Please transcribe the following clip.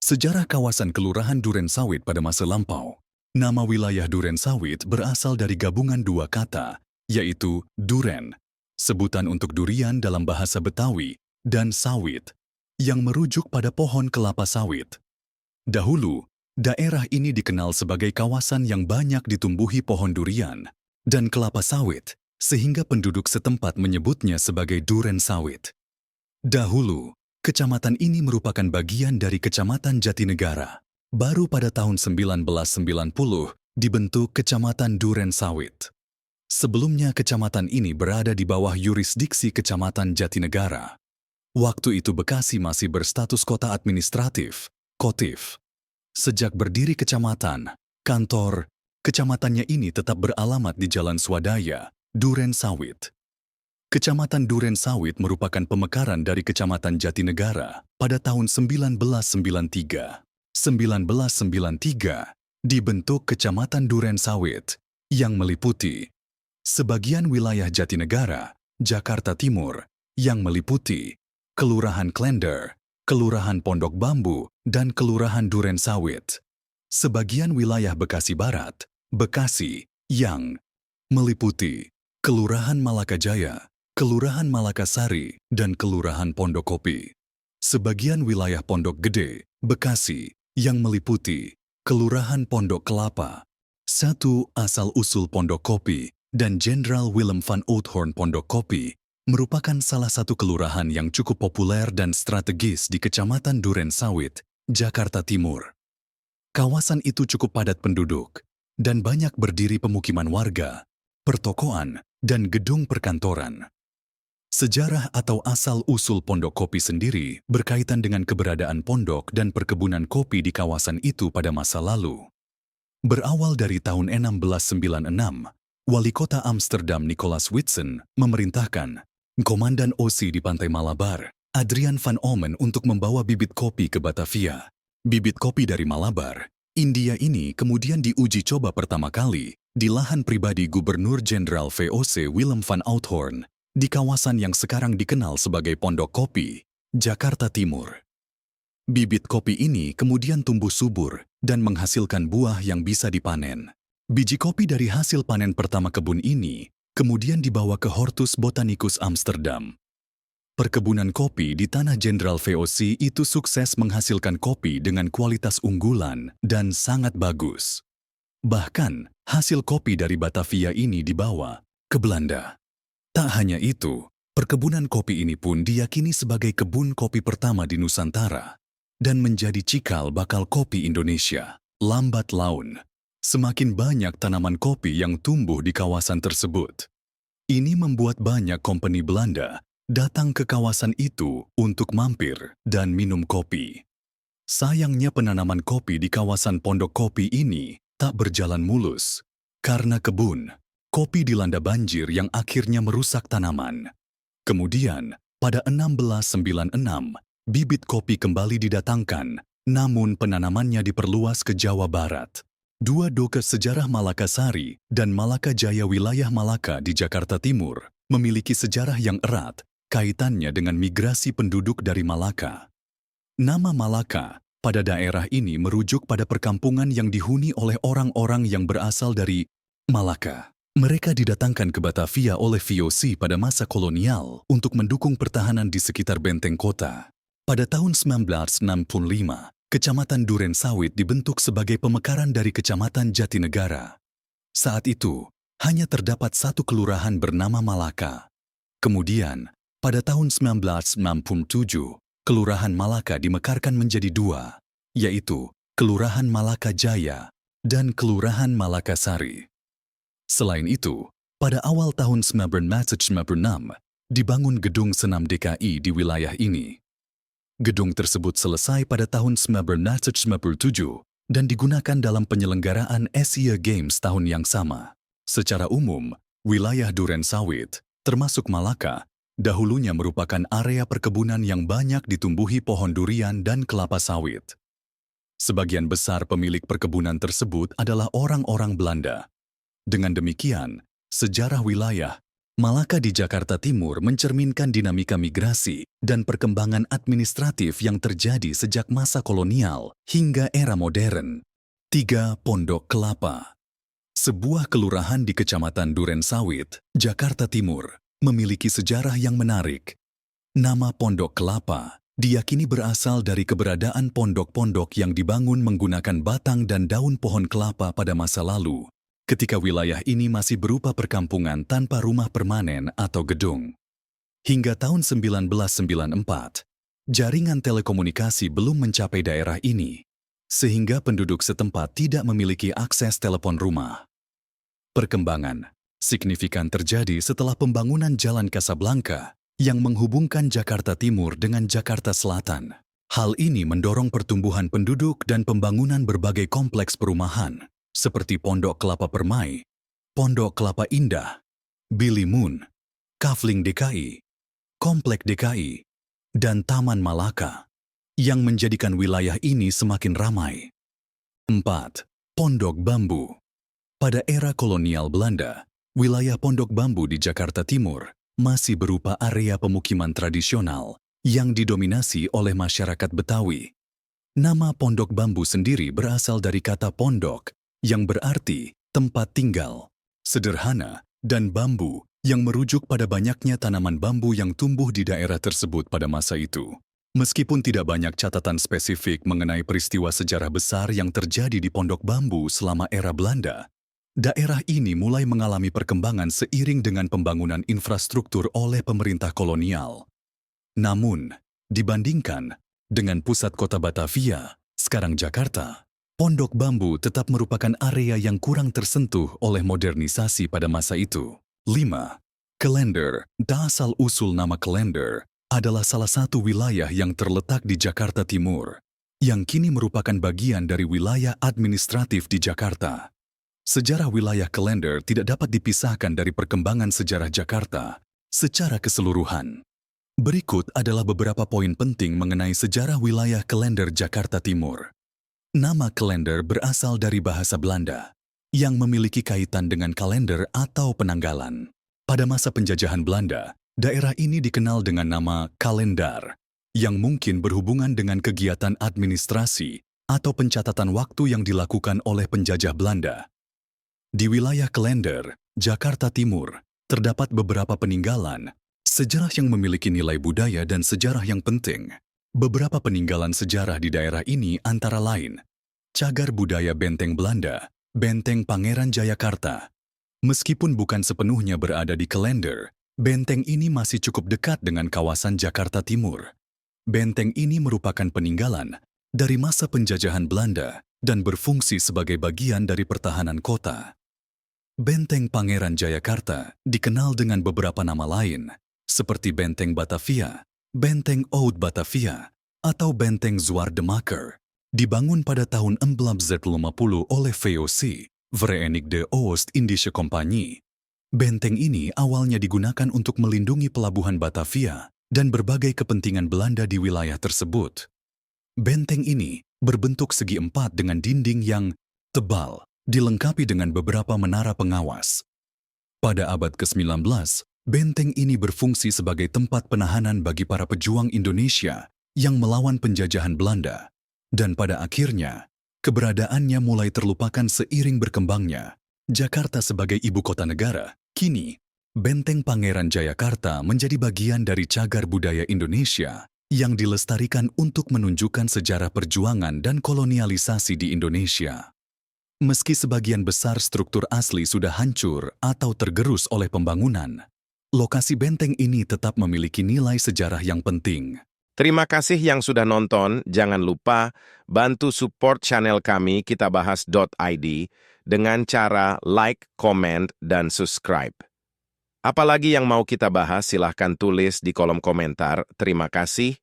Sejarah kawasan Kelurahan Durensawit pada masa lampau. Nama wilayah Durensawit berasal dari gabungan dua kata, yaitu duren, sebutan untuk durian dalam bahasa Betawi, dan sawit, yang merujuk pada pohon kelapa sawit. Dahulu, daerah ini dikenal sebagai kawasan yang banyak ditumbuhi pohon durian dan kelapa sawit, sehingga penduduk setempat menyebutnya sebagai Durensawit. Dahulu, kecamatan ini merupakan bagian dari Kecamatan Jatinegara. Baru pada tahun 1990 dibentuk Kecamatan Durensawit. Sebelumnya kecamatan ini berada di bawah yurisdiksi Kecamatan Jatinegara. Waktu itu Bekasi masih berstatus kota administratif, Kotif. Sejak berdiri kecamatan, kantor, kecamatannya ini tetap beralamat di Jalan Swadaya, Durensawit. Kecamatan Durensawit merupakan pemekaran dari Kecamatan Jatinegara pada tahun 1993. 1993 dibentuk Kecamatan Durensawit yang meliputi sebagian wilayah Jatinegara, Jakarta Timur, yang meliputi Kelurahan Klender, Kelurahan Pondok Bambu, dan Kelurahan Durensawit. Sebagian wilayah Bekasi Barat, Bekasi, yang meliputi Kelurahan Malakajaya, Kelurahan Malakasari, dan Kelurahan Pondokopi. Sebagian wilayah Pondok Gede, Bekasi, yang meliputi Kelurahan Pondok Kelapa, satu asal-usul Pondokopi, dan Jenderal Willem van Oudthoorn Pondokopi, merupakan salah satu kelurahan yang cukup populer dan strategis di Kecamatan Durensawit, Jakarta Timur. Kawasan itu cukup padat penduduk, dan banyak berdiri pemukiman warga, pertokoan, dan gedung perkantoran. Sejarah atau asal-usul Pondok Kopi sendiri berkaitan dengan keberadaan pondok dan perkebunan kopi di kawasan itu pada masa lalu. Berawal dari tahun 1696, Wali Kota Amsterdam Nicolaas Whitson memerintahkan Komandan OC di Pantai Malabar, Adrian van Omen, untuk membawa bibit kopi ke Batavia. Bibit kopi dari Malabar, India ini kemudian diuji coba pertama kali di lahan pribadi Gubernur Jenderal VOC Willem van Oudthoorn di kawasan yang sekarang dikenal sebagai Pondok Kopi, Jakarta Timur. Bibit kopi ini kemudian tumbuh subur dan menghasilkan buah yang bisa dipanen. Biji kopi dari hasil panen pertama kebun ini kemudian dibawa ke Hortus Botanicus Amsterdam. Perkebunan kopi di tanah Jenderal VOC itu sukses menghasilkan kopi dengan kualitas unggulan dan sangat bagus. Bahkan, hasil kopi dari Batavia ini dibawa ke Belanda. Tak hanya itu, perkebunan kopi ini pun diyakini sebagai kebun kopi pertama di Nusantara dan menjadi cikal bakal kopi Indonesia. Lambat laun, semakin banyak tanaman kopi yang tumbuh di kawasan tersebut. Ini membuat banyak kompeni Belanda datang ke kawasan itu untuk mampir dan minum kopi. Sayangnya penanaman kopi di kawasan Pondok Kopi ini tak berjalan mulus. Karena kebun kopi dilanda banjir yang akhirnya merusak tanaman. Kemudian, pada 1696, bibit kopi kembali didatangkan, namun penanamannya diperluas ke Jawa Barat. Dua dokes sejarah Malakasari dan Malakajaya wilayah Malaka di Jakarta Timur memiliki sejarah yang erat kaitannya dengan migrasi penduduk dari Malaka. Nama Malaka pada daerah ini merujuk pada perkampungan yang dihuni oleh orang-orang yang berasal dari Malaka. Mereka didatangkan ke Batavia oleh VOC pada masa kolonial untuk mendukung pertahanan di sekitar benteng kota. Pada tahun 1965, Kecamatan Durensawit dibentuk sebagai pemekaran dari Kecamatan Jatinegara. Saat itu, hanya terdapat satu kelurahan bernama Malaka. Kemudian, pada tahun 1967, Kelurahan Malaka dimekarkan menjadi dua, yaitu Kelurahan Malakajaya dan Kelurahan Malakasari. Selain itu, pada awal tahun 1996, dibangun Gedung Senam DKI di wilayah ini. Gedung tersebut selesai pada tahun 1997 dan digunakan dalam penyelenggaraan Asia Games tahun yang sama. Secara umum, wilayah Durensawit, termasuk Malaka, dahulunya merupakan area perkebunan yang banyak ditumbuhi pohon durian dan kelapa sawit. Sebagian besar pemilik perkebunan tersebut adalah orang-orang Belanda. Dengan demikian, sejarah wilayah Malaka di Jakarta Timur mencerminkan dinamika migrasi dan perkembangan administratif yang terjadi sejak masa kolonial hingga era modern. 3. Pondok Kelapa. Sebuah kelurahan di Kecamatan Durensawit, Jakarta Timur, memiliki sejarah yang menarik. Nama Pondok Kelapa diyakini berasal dari keberadaan pondok-pondok yang dibangun menggunakan batang dan daun pohon kelapa pada masa lalu, ketika wilayah ini masih berupa perkampungan tanpa rumah permanen atau gedung. Hingga tahun 1994, jaringan telekomunikasi belum mencapai daerah ini, sehingga penduduk setempat tidak memiliki akses telepon rumah. Perkembangan signifikan terjadi setelah pembangunan Jalan Kasablanka yang menghubungkan Jakarta Timur dengan Jakarta Selatan. Hal ini mendorong pertumbuhan penduduk dan pembangunan berbagai kompleks perumahan, seperti Pondok Kelapa Permai, Pondok Kelapa Indah, Billy Moon, Kafling DKI, Komplek DKI, dan Taman Malaka, yang menjadikan wilayah ini semakin ramai. 4. Pondok Bambu. Pada era kolonial Belanda, wilayah Pondok Bambu di Jakarta Timur masih berupa area pemukiman tradisional yang didominasi oleh masyarakat Betawi. Nama Pondok Bambu sendiri berasal dari kata pondok, yang berarti tempat tinggal, sederhana, dan bambu yang merujuk pada banyaknya tanaman bambu yang tumbuh di daerah tersebut pada masa itu. Meskipun tidak banyak catatan spesifik mengenai peristiwa sejarah besar yang terjadi di Pondok Bambu selama era Belanda, daerah ini mulai mengalami perkembangan seiring dengan pembangunan infrastruktur oleh pemerintah kolonial. Namun, dibandingkan dengan pusat kota Batavia, sekarang Jakarta, Pondok Bambu tetap merupakan area yang kurang tersentuh oleh modernisasi pada masa itu. 5. Klender. Asal-usul nama Klender adalah salah satu wilayah yang terletak di Jakarta Timur, yang kini merupakan bagian dari wilayah administratif di Jakarta. Sejarah wilayah Klender tidak dapat dipisahkan dari perkembangan sejarah Jakarta secara keseluruhan. Berikut adalah beberapa poin penting mengenai sejarah wilayah Klender Jakarta Timur. Nama Klender berasal dari bahasa Belanda, yang memiliki kaitan dengan kalender atau penanggalan. Pada masa penjajahan Belanda, daerah ini dikenal dengan nama Kalendar, yang mungkin berhubungan dengan kegiatan administrasi atau pencatatan waktu yang dilakukan oleh penjajah Belanda. Di wilayah Klender, Jakarta Timur, terdapat beberapa peninggalan sejarah yang memiliki nilai budaya dan sejarah yang penting. Beberapa peninggalan sejarah di daerah ini antara lain Cagar Budaya Benteng Belanda, Benteng Pangeran Jayakarta. Meskipun bukan sepenuhnya berada di Klender, benteng ini masih cukup dekat dengan kawasan Jakarta Timur. Benteng ini merupakan peninggalan dari masa penjajahan Belanda dan berfungsi sebagai bagian dari pertahanan kota. Benteng Pangeran Jayakarta dikenal dengan beberapa nama lain, seperti Benteng Batavia, Benteng Oud Batavia, atau Benteng Zwaardemaker, dibangun pada tahun 1450 oleh VOC, Verenigde Oost-Indische Compagnie. Benteng ini awalnya digunakan untuk melindungi pelabuhan Batavia dan berbagai kepentingan Belanda di wilayah tersebut. Benteng ini berbentuk segi empat dengan dinding yang tebal, dilengkapi dengan beberapa menara pengawas. Pada abad ke-19, benteng ini berfungsi sebagai tempat penahanan bagi para pejuang Indonesia yang melawan penjajahan Belanda. Dan pada akhirnya, keberadaannya mulai terlupakan seiring berkembangnya Jakarta sebagai ibu kota negara. Kini, Benteng Pangeran Jayakarta menjadi bagian dari cagar budaya Indonesia yang dilestarikan untuk menunjukkan sejarah perjuangan dan kolonialisasi di Indonesia. Meski sebagian besar struktur asli sudah hancur atau tergerus oleh pembangunan, lokasi benteng ini tetap memiliki nilai sejarah yang penting. Terima kasih yang sudah nonton. Jangan lupa bantu support channel kami kitabahas.id dengan cara like, comment, dan subscribe. Apalagi yang mau kita bahas, silahkan tulis di kolom komentar. Terima kasih.